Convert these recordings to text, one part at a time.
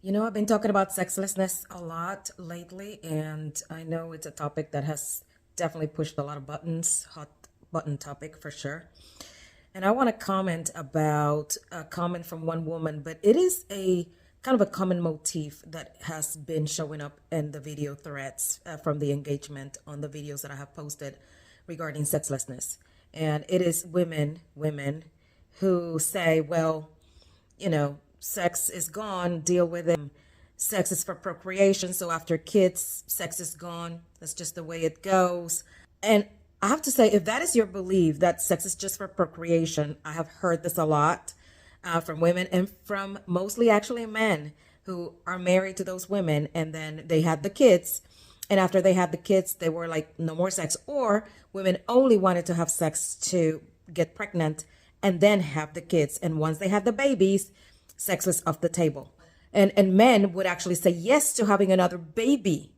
I've been talking about sexlessness a lot lately, and I know it's a topic that has definitely pushed a lot of buttons, hot button topic for sure. And I want to comment about a comment from one woman, but it is a kind of a common motif that has been showing up in the video threads from the engagement on the videos that I have posted regarding sexlessness. And it is women who say, well, sex is gone, deal with it. Sex is for procreation, so after kids, sex is gone. That's just the way it goes. And I have to say, if that is your belief that sex is just for procreation, I have heard this a lot from women and from mostly actually men who are married to those women and then they had the kids. And after they had the kids, they were like, no more sex. Or women only wanted to have sex to get pregnant and then have the kids. And once they had the babies, sex was off the table. And men would actually say yes to having another baby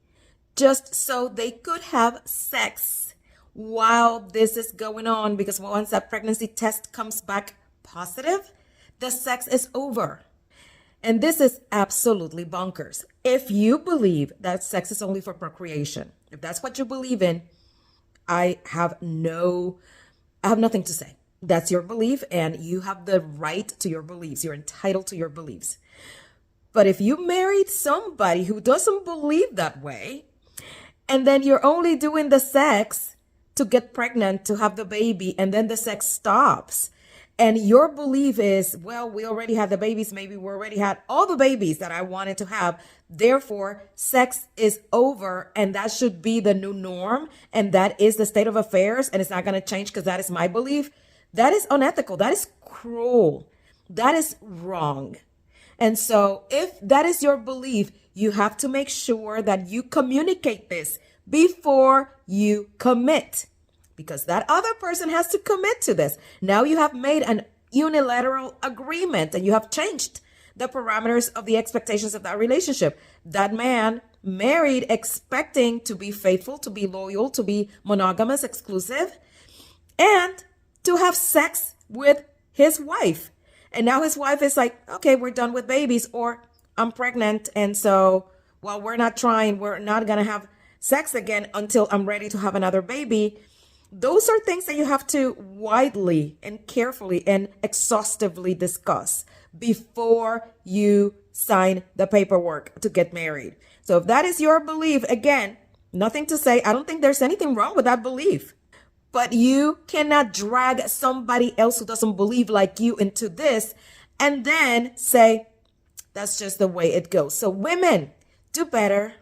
just so they could have sex while this is going on. Because once that pregnancy test comes back positive, the sex is over. And this is absolutely bonkers. If you believe that sex is only for procreation, if that's what you believe in, I have nothing to say. That's your belief, and you have the right to your beliefs. You're entitled to your beliefs. But if you married somebody who doesn't believe that way, and then you're only doing the sex to get pregnant, to have the baby, and then the sex stops, and your belief is, well, we already had the babies, maybe we already had all the babies that I wanted to have, therefore sex is over, and that should be the new norm, and that is the state of affairs, and it's not going to change because that is my belief. That is unethical. That is cruel. That is wrong. And so if that is your belief, you have to make sure that you communicate this before you commit, because that other person has to commit to this. Now you have made an unilateral agreement and you have changed the parameters of the expectations of that relationship. That man married expecting to be faithful, to be loyal, to be monogamous, exclusive, and to have sex with his wife. And now his wife is like, okay, we're done with babies, or I'm pregnant. And so while we're not trying, we're not going to have sex again until I'm ready to have another baby. Those are things that you have to widely and carefully and exhaustively discuss before you sign the paperwork to get married. So if that is your belief, again, nothing to say. I don't think there's anything wrong with that belief. But you cannot drag somebody else who doesn't believe like you into this and then say, that's just the way it goes. So women, do better.